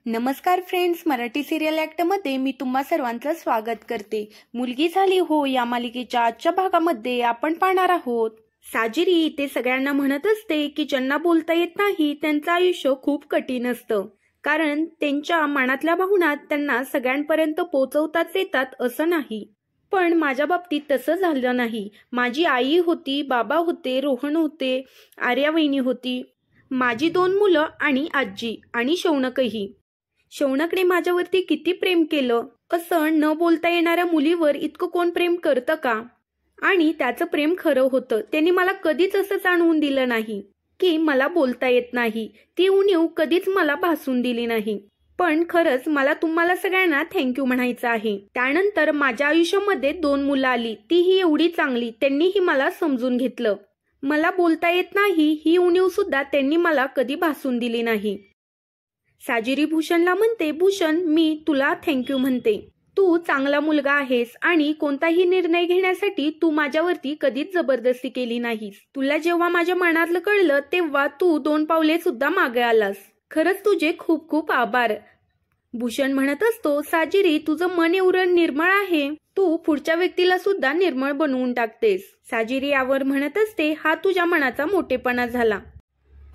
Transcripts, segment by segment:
नमस्कार friends, Marathi serial ॲक्टमध्ये मी तुम्हा सर्वांचं स्वागत करते। मुलगी झाली हो या मालिकेच्या आजच्या भागामध्ये आपण पाहणार आहोत। साजिरी इथे सगळ्यांना म्हणत असते की ज्यांना बोलता येत नाही त्यांचं आयुष्य खूप कठीण असतं, कारण त्यांच्या मनातल्या भावना त्यांना सगळ्यांपर्यंत पोहोचवताच येतात असं नाही। पण माझ्या बाबतीत तसं झालं नाही। माझी आई होती, बाबा होते, रोहन होते, आर्या वहिनी होती, माझी 2 मुलं आणि आजी आणि शौनकही। शौनकने माझ्यावरती किती प्रेम केलं, असं न बोलता येणाऱ्या मुलीवर इतकं कोण प्रेम करतं का? आणि त्याचं प्रेम खरं होतं। त्यांनी मला कधीच असं जाणवून दिलं नाही की मला बोलता येत नाही। ती उणीव कधीच मला भासून दिली नाही। पण खरंच मला तुम्हाला सगळ्यांना थँक्यू म्हणायचं आहे। त्यानंतर माझ्या आयुष्यामध्ये 2 मुलं आली, तीही एवढी चांगली। त्यांनीही मला समजून घेतलं। मला बोलता येत नाही ही उणीव सुद्धा त्यांनी मला कधी भासून दिली नाही। साजिरी भूषणला म्हणते, भूषण मी तुला थँक्यू म्हणते। तू चांगला मुलगा आहेस आणि कोणताही निर्णय घेण्यासाठी तू माझ्यावरती कधीच जबरदस्ती केली नाहीस। तुला जेव्हा माझ्या मनातलं कळलं तेव्हा तू 2 पावले सुद्धा मागे आलास। खरंच तुझे खूप खूप आभार। भूषण म्हणत असतो, साजिरी तुझं मन एवढं निर्मळ आहे, तू पुढच्या व्यक्तीला सुद्धा निर्मळ बनवून टाकतेस। साजिरी यावर म्हणत असते, हा तुझ्या मनाचा मोठेपणा झाला,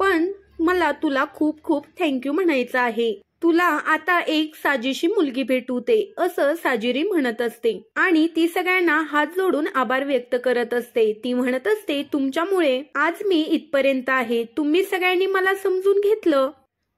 पण मला तुला खूप खूप थँक्यू म्हणायचं आहे। तुला आता एक साजेशी मुलगी भेटू दे असं साजिरी म्हणत असते आणि ती सगळ्यांना हात जोडून आभार व्यक्त करत असते। ती म्हणत असते, तुमच्यामुळे आज मी इथपर्यंत आहे। तुम्ही सगळ्यांनी मला समजून घेतलं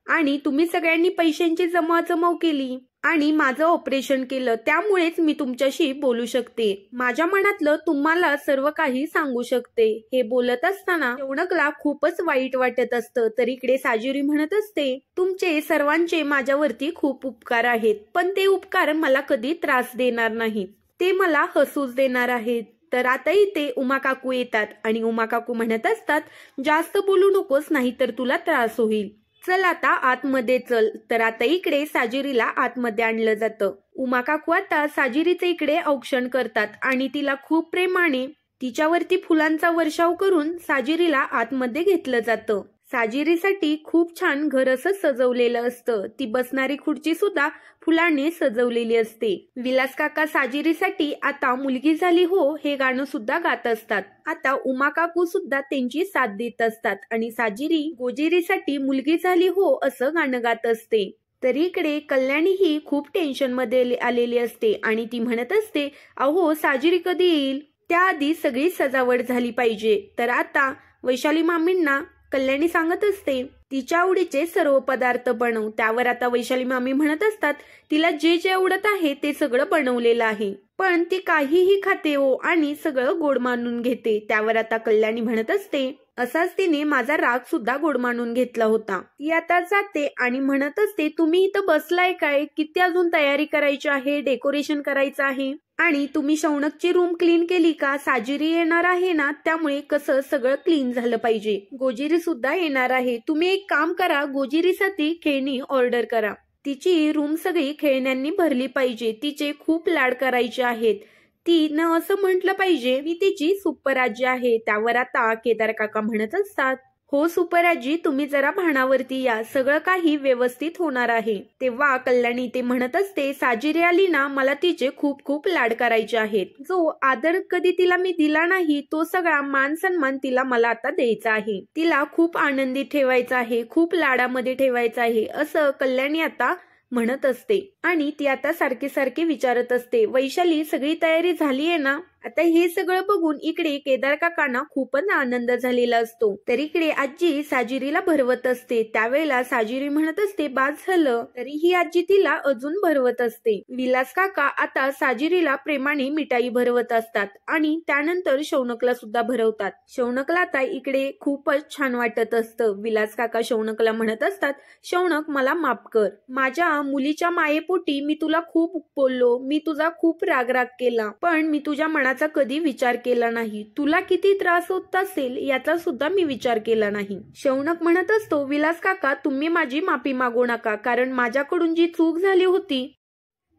आणि तुम्ही सगळ्यांनी पैशांची जमवाजमव केली आणि माझं ऑपरेशन केलं, त्यामुळेच मी तुमच्याशी बोलू शकते। माझ्या मनातलं तुम्हाला सर्व काही सांगू शकते। हे बोलत असताना शौनकला खूपच वाईट वाटत असतं, तर इकडे साजिरी म्हणत असते, तुमचे सर्वांचे माझ्यावरती खूप उपकार आहेत, पण ते उपकार मला कधी त्रास देणार नाहीत, ते मला हसूच देणार आहेत। तर आता इथे उमा काकू येतात आणि उमा काकू म्हणत असतात, जास्त बोलू नकोस, नाही तर तुला त्रास होईल, चल आता आतमध्ये चल। तर आता इकडे साजिरीला आतमध्ये आणलं जातं। उमा काकू आता साजिरीचे इकडे औक्षण करतात आणि तिला खूप प्रेमाने तिच्यावरती फुलांचा वर्षाव करून साजिरीला आतमध्ये घेतलं जातं। साजिरीसाठी खूप छान घर असं सजवलेलं असतं। ती बसणारी खुर्ची सुद्धा फुलांनी सजवलेली असते। विलास काका साजिरीसाठी आता मुलगी झाली हो हे गाणं सुद्धा गात असतात। आता उमा काकू सुद्धा त्यांची साथ देत असतात आणि साजिरी गोजिरीसाठी मुलगी झाली हो असं गाणं गात असते। तरी इकडे कल्याणी ही खूप टेन्शन मध्ये आलेली असते आणि ती म्हणत असते, अहो साजिरी कधी येईल, त्याआधी सगळी सजावट झाली पाहिजे। तर आता वैशाली मामींना कल्याणी सांगत असते, तिच्या आवडीचे सर्व पदार्थ बनव। त्यावर आता वैशाली मामी म्हणत असतात, तिला जे जे आवडत आहे ते सगळं बनवलेलं आहे, पण ती काहीही खाते हो आणि सगळं गोड मानून घेते। त्यावर आता कल्याणी म्हणत असते, असाच तिने माझा राग सुद्धा गोड मानून घेतला होता। ती आता जाते आणि म्हणत असते, तुम्ही इथं बसलाय काय, किती अजून तयारी करायची आहे, डेकोरेशन करायचं आहे, आणि तुम्ही शौनकची रूम क्लीन केली का? साजिरी येणार आहे ना, त्यामुळे कसं सगळं क्लीन झालं पाहिजे। गोजिरी सुद्धा येणार आहे, तुम्ही एक काम करा, गोजिरीसाठी खेळणी ऑर्डर करा, तिची रूम सगळी खेळण्यांनी भरली पाहिजे, तिचे खूप लाड करायचे आहेत, ती न असं म्हटलं पाहिजे मी तिची सुपरआजी आहे। त्यावर आता केदार काका म्हणत असतात, हो सुपरआजी, तुम्ही जरा भानावरती या, सगळं काही व्यवस्थित होणार आहे। तेव्हा कल्याणी ते म्हणत असते, साजिरी आली ना, मला तिचे खूप खूप लाड करायचे आहेत, जो आदर कधी तिला मी दिला नाही तो सगळा मान सन्मान तिला मला आता द्यायचा आहे, तिला खूप आनंदी ठेवायचं आहे, खूप लाडामध्ये ठेवायचं आहे, असं कल्याणी आता म्हणत असते। आणि ती आता सारखे सारखे विचारत असते, वैशाली सगळी तयारी झाली आहे ना? आता हे सगळं बघून इकडे केदार काकांना खूपच आनंद झालेला असतो। तर इकडे आजी साजिरीला भरवत असते। त्यावेळेला साजिरी म्हणत असते, बाद झालं, तरी ही आजी तिला अजून भरवत असते। विलास काका आता साजिरीला प्रेमाने मिठाई भरवत असतात आणि त्यानंतर शौनकला सुद्धा भरवतात। शौनकला आता इकडे खूपच छान वाटत असतं। विलास काका शौनकला म्हणत असतात, शौनक मला माफ कर, माझ्या मुलीच्या मायेपोटी मी तुला खूप बोललो, मी तुझा खूप राग केला, पण मी तुझ्या मनात कधी विचार केला नाही, तुला किती त्रास होत असेल याचा सुद्धा मी विचार केला नाही। शौनक म्हणत असतो, विलास काका तुम्ही माझी माफी मागू नका, कारण माझ्याकडून जी चूक झाली होती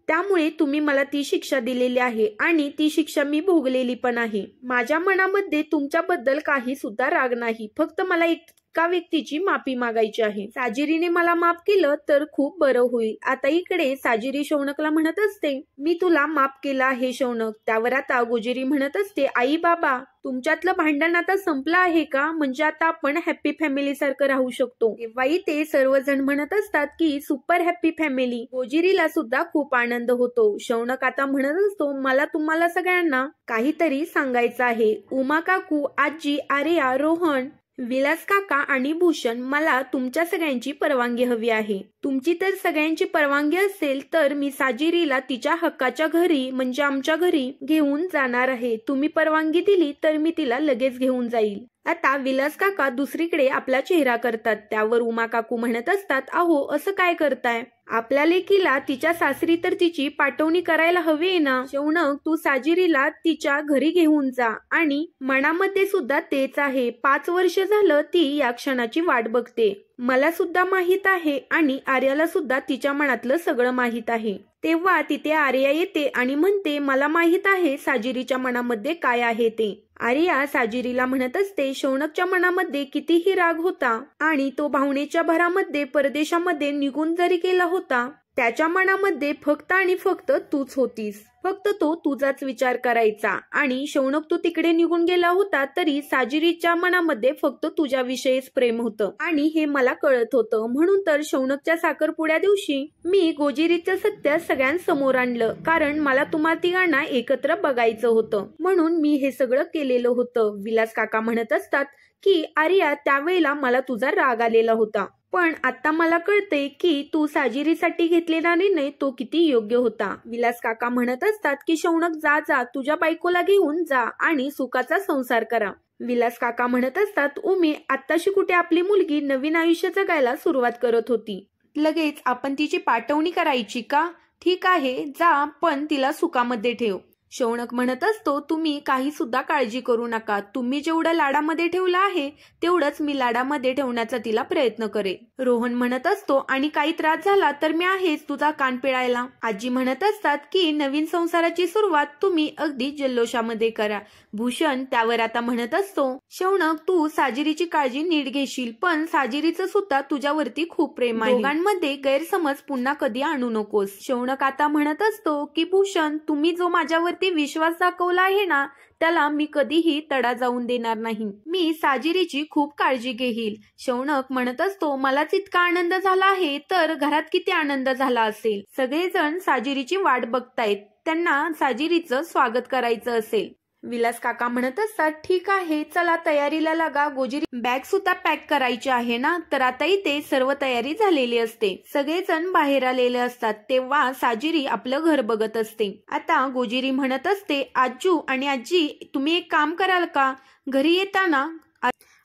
त्यामुळे तुम्ही मला ती शिक्षा दिलेली आहे आणि ती शिक्षा मी भोगलेली पण आहे। माझ्या मनामध्ये तुमच्याबद्दल काही सुद्धा राग नाही, फक्त मला एक एका व्यक्तीची माफी मागायची आहे. साजिरीने मला माफ केलं तर खूप बरं होईल. आता इकडे साजिरी शौनकला म्हणत असते, मी तुला माफ केलं आहे शौनक. त्यावर आता गोजिरी म्हणत असते, आई बाबा तुमच्यातलं भांडण आता संपलं आहे का? म्हणजे आता आपण हॅप्पी फॅमिली सारखं राहू शकतो. तेव्हाही ते सर्वजण म्हणत असतात की सुपर हॅप्पी फॅमिली. गोजिरीला सुद्धा खूप आनंद होतो. शौनक आता म्हणत असतो, मला तुम्हाला सगळ्यांना काहीतरी सांगायचं आहे. उमा काकू, आजी, आर्या, रोहन, विलास काका आणि भूषण, मला तुमच्या सगळ्यांची परवानगी हवी आहे. तुमची तर सगळ्यांची परवानगी असेल तर मी साजिरीला तिच्या हक्काच्या घरी म्हणजे आमच्या घरी घेऊन जाणार आहे. तुम्ही परवानगी दिली तर मी तिला लगेच घेऊन जाईल. आता विलास काका दुसरीकडे आपला चेहरा करतात. त्यावर उमा काकू म्हणत असतात, अहो असं काय करताय? आपल्या लेकीला तिच्या सासरी तर तिची पाठवणी करायला हवी ना. शौनक, तू साजिरीला तिच्या घरी घेऊन जा. आणि मनामध्ये सुद्धा तेच आहे. 5 वर्ष झालं ती या क्षणाची वाट बघते. मला सुद्धा माहित आहे आणि आर्याला सुद्धा तिच्या मनातलं सगळं माहित आहे. तेव्हा तिथे आर्या येते आणि म्हणते, मला माहित आहे साजिरीच्या मनामध्ये काय आहे ते. आर्या साजिरीला म्हणत असते, शौनकच्या मनामध्ये कितीही राग होता आणि तो भावनेच्या भरामध्ये परदेशामध्ये निघून जरी गेला होता, त्याच्या मनामध्ये फक्त आणि फक्त तूच होतीस. फक्त तो तुझाच विचार करायचा. आणि शौनक तू तिकडे निघून गेला होता तरी साजिरीच्या मनामध्ये फक्त तुझ्याविषयीच प्रेम होतं आणि हे मला कळत होतं. म्हणून तर शौनकच्या साखरपुड्या दिवशी मी गोजिरीचं सत्य सगळ्यांसमोर आणलं, कारण मला तुम्हा तिघांना एकत्र बघायचं होतं. म्हणून मी हे सगळं केलेलं होतं. विलास काका म्हणत असतात की आर्या, त्यावेळेला मला तुझा राग आलेला होता, पण आता मला कळतंय की तू साजिरीसाठी घेतलेला निर्णय तो किती योग्य होता. विलास काका म्हणत असतात की शौनक, जा जा, तुझ्या बायकोला घेऊन जा आणि सुखाचा संसार करा. विलास काका म्हणत असतात, उमे आत्ताशी कुठे आपली मुलगी नवीन आयुष्य जगायला सुरुवात करत होती, लगेच आपण तिची पाठवणी करायची का? ठीक आहे जा, पण तिला सुखामध्ये ठेव. शौनक म्हणत असतो, तुम्ही काही सुद्धा काळजी करू नका. तुम्ही जेवढं लाडामध्ये ठेवलं आहे तेवढंच मी लाडामध्ये ठेवण्याचा तिला प्रयत्न करेन. रोहन म्हणत असतो, आणि काही त्रास झाला तर मी आहेच तुझा कान पिळायला. आजी म्हणत असतात की नवीन संसाराची सुरुवात तुम्ही अगदी जल्लोषामध्ये करा. भूषण त्यावर आता म्हणत असतो, शौनक तू साजिरीची काळजी नीट घेशील, पण साजिरीचं सुद्धा तुझ्यावरती खूप प्रेम आहे. दोघांमध्ये गैरसमज पुन्हा कधी आणू नकोस. शौनक आता म्हणत असतो की भूषण, तुम्ही जो माझ्यावर विश्वास दाखवला आहे ना, त्याला मी कधीही तडा जाऊन देणार नाही. मी साजिरीची खूप काळजी घेईल. शौनक म्हणत असतो, मलाच इतका आनंद झाला आहे तर घरात किती आनंद झाला असेल. सगळेजण साजिरीची वाट बघतायत, त्यांना साजिरीचं स्वागत करायचं असेल. विलास काका म्हणत असतात, ठीक आहे चला तयारीला लागा. गोजिरी बॅग सुद्धा पॅक करायची आहे ना. तर आता इथे सर्व तयारी झालेली असते. सगळेजण बाहेर आलेले असतात. तेव्हा साजिरी आपलं घर बघत असते. आता गोजिरी म्हणत असते, आजू आणि आजी तुम्ही एक काम कराल का? घरी येताना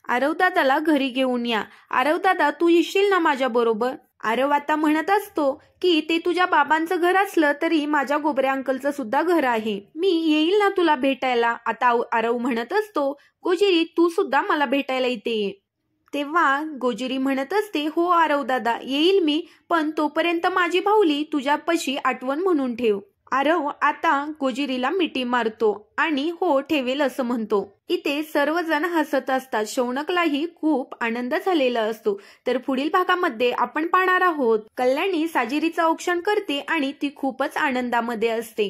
आरव दादाला घरी घेऊन या. आरव दादा तू येशील ना माझ्या बरोबर? आरव आता म्हणत असतो की ते तुझ्या बाबांचं घर असलं तरी माझ्या गोबऱ्या अंकलचं सुद्धा घर आहे, मी येईल ना तुला भेटायला. आता आरव म्हणत असतो, गोजिरी तू सुद्धा मला भेटायला इथे ये. तेव्हा गोजिरी म्हणत असते, हो आरव दादा येईल मी, पण तोपर्यंत माझी भाऊली तुझ्यापाशी आठवण म्हणून ठेव. आरव आता गोजिरीला मिठी मारतो आणि हो ठेवेल असं म्हणतो. इथे सर्वजण हसत असतात. शौनकलाही खूप आनंद झालेला असतो. तर पुढील भागामध्ये आपण पाहणार आहोत, कल्याणी साजिरीचं औक्षण करते आणि ती खूपच आनंदामध्ये असते.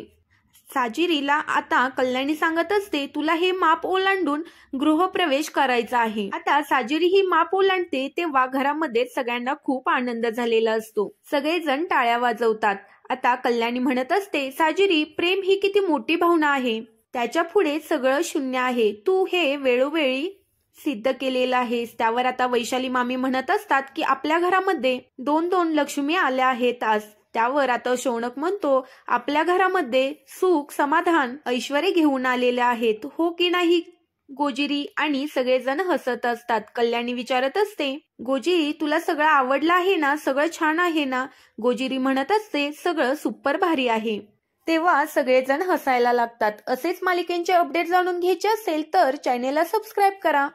साजिरीला आता कल्याणी सांगत असते, तुला हे माप ओलांडून गृहप्रवेश करायचा आहे. आता साजिरी ही माप ओलांडते तेव्हा घरामध्ये सगळ्यांना खूप आनंद झालेला असतो. सगळेजण टाळ्या वाजवतात. आता कल्याणी म्हणत असते, साजिरी प्रेम ही किती मोठी भावना आहे, त्याच्या पुढे सगळं शून्य आहे. तू हे वेळोवेळी सिद्ध केलेलं आहेस. त्यावर आता वैशाली मामी म्हणत असतात की आपल्या घरामध्ये 2-2 लक्ष्मी आल्या आहेत आज. त्यावर आता शौनक म्हणतो, आपल्या घरामध्ये सुख समाधान ऐश्वर्य घेऊन आलेले आहेत, हो की नाही गोजिरी? आणि सगळेजण हसत असतात. कल्याणी विचारत असते, गोजिरी तुला सगळं आवडलं आहे ना, सगळं छान आहे ना? गोजिरी म्हणत असते, सगळं सुपर भारी आहे. तेव्हा सगळेजण हसायला लागतात. असेच मालिकेंचे अपडेट जाणून घ्यायचे असेल तर चॅनेलला सबस्क्राईब करा.